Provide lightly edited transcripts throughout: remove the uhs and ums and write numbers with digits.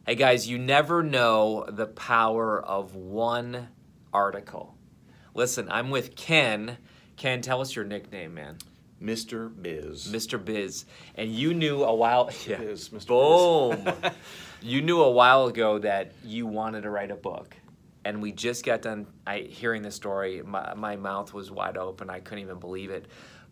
Hey guys, you never know the power of one article. Listen, I'm with Ken. Ken, tell us your nickname, man. Mr. Biz. Mr. Biz. And you knew a while... Mr. Biz, Mr. Boom. Biz. You knew a while ago that you wanted to write a book. And we just got done hearing the story. My mouth was wide open. I couldn't even believe it.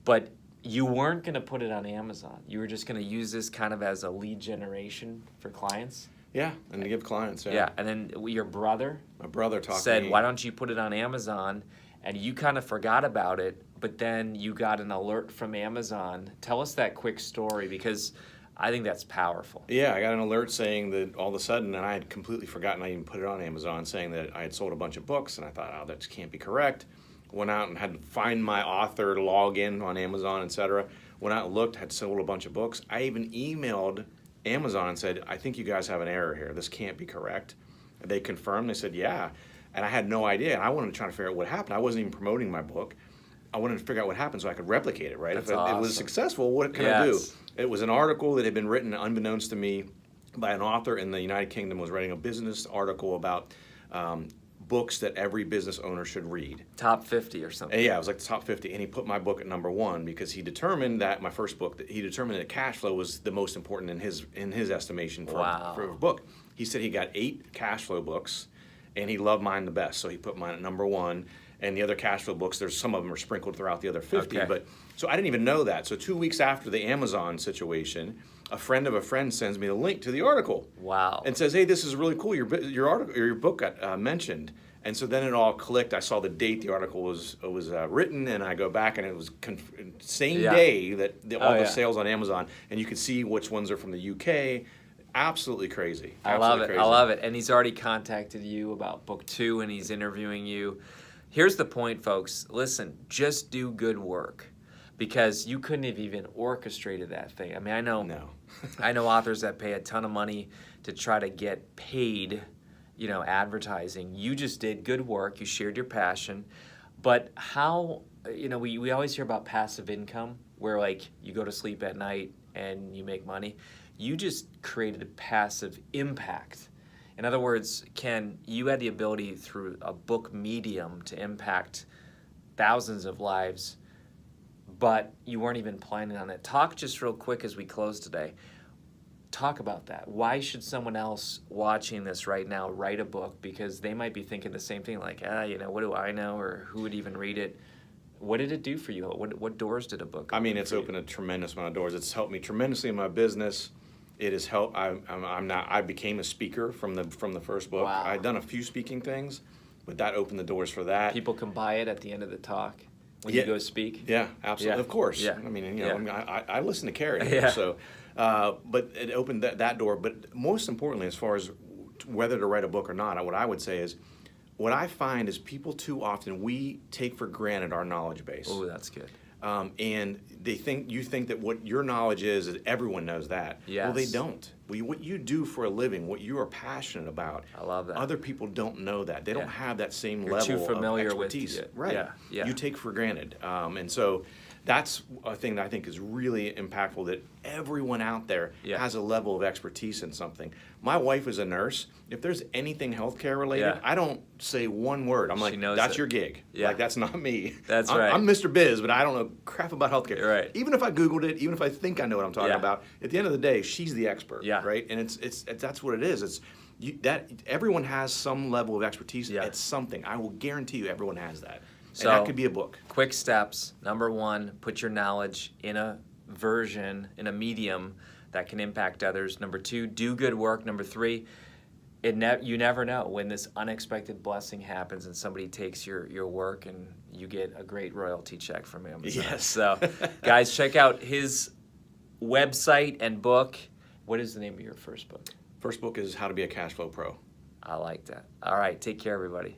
But you weren't going to put it on Amazon. You were just going to use this kind of as a lead generation for clients. Yeah, and to give clients. Yeah, and then your brother My brother talked said, to me. why don't you put it on Amazon? And you kind of forgot about it, but then you got an alert from Amazon. Tell us that quick story, because I think that's powerful. Yeah, I got an alert saying that all of a sudden, and I had completely forgotten I even put it on Amazon, saying that I had sold a bunch of books, and I thought, oh, that just can't be correct. Went out and had to find my author login on Amazon, etc. Went out and looked, had sold a bunch of books. I even emailed Amazon and said, I think you guys have an error here. This can't be correct. And they confirmed. They said, yeah. And I had no idea. And I wanted to try to figure out what happened. I wasn't even promoting my book. I wanted to figure out what happened so I could replicate it, right? That's if awesome. it was successful, what can I do? It was an article that had been written unbeknownst to me by an author in the United Kingdom, was writing a business article about books that every business owner should read. Top 50 or something. And yeah, it was like the top 50, and he put my book at number 1 because he determined that my first book, he determined that cash flow was the most important in his estimation for a book. He said he got 8 cash flow books, and he loved mine the best, so he put mine at number 1. And the other cash flow books, there's some of them are sprinkled throughout the other 50. Okay. But so I didn't even know that. So 2 weeks after the Amazon situation, a friend of a friend sends me the link to the article. Wow. And says, hey, this is really cool. Your article, or your book got mentioned. And so then it all clicked. I saw the date the article was written, and I go back, and it was same day that all the sales on Amazon, and you could see which ones are from the UK. Absolutely crazy. I love it. I love it. And he's already contacted you about book 2, and he's interviewing you. Here's the point, folks. Listen, just do good work, because you couldn't have even orchestrated that thing. I mean, I know authors that pay a ton of money to try to get paid, advertising. You just did good work. You shared your passion. But how, we always hear about passive income, where like you go to sleep at night and you make money. You just created a passive impact. In other words, Ken, you had the ability through a book medium to impact thousands of lives, but you weren't even planning on it. Talk just real quick as we close today. Talk about that. Why should someone else watching this right now write a book? Because they might be thinking the same thing, like, what do I know, or who would even read it? What did it do for you? What doors did a book open? I mean, it's opened a tremendous amount of doors. It's helped me tremendously in my business. It has helped. I became a speaker from the first book. Wow. I'd done a few speaking things, but that opened the doors for that. People can buy it at the end of the talk when you go speak. Yeah, absolutely. Yeah. Of course. Yeah. I mean, I listen to Kary. Yeah. So, but it opened that door. But most importantly, as far as whether to write a book or not, what I would say is, what I find is people too often, we take for granted our knowledge base. Oh, that's good. And you think that what your knowledge is everyone knows that. Yes. Well, they don't. What you do for a living, what you are passionate about, I love that. other people don't know that. They don't have that same You're level too familiar of expertise. with it. Right. Yeah. You take for granted. And so that's a thing that I think is really impactful, that everyone out there has a level of expertise in something. My wife is a nurse. If there's anything healthcare related, I don't say one word. I'm like, that's your gig. Yeah. Like, that's not me. That's right. I'm Mr. Biz, but I don't know crap about healthcare. You're right. Even if I Googled it, even if I think I know what I'm talking about, at the end of the day, she's the expert. Yeah. Right? And it's that's what it is. It's that everyone has some level of expertise at something. I will guarantee you everyone has that. So, and that could be a book. Quick steps. Number 1, put your knowledge in a in a medium that can impact others. Number 2, do good work. Number 3, you never know when this unexpected blessing happens and somebody takes your work and you get a great royalty check from Amazon. Yes. So, guys, check out his website and book. What is the name of your first book? First book is How to Be a Cash Flow Pro. I like that. All right, take care, everybody.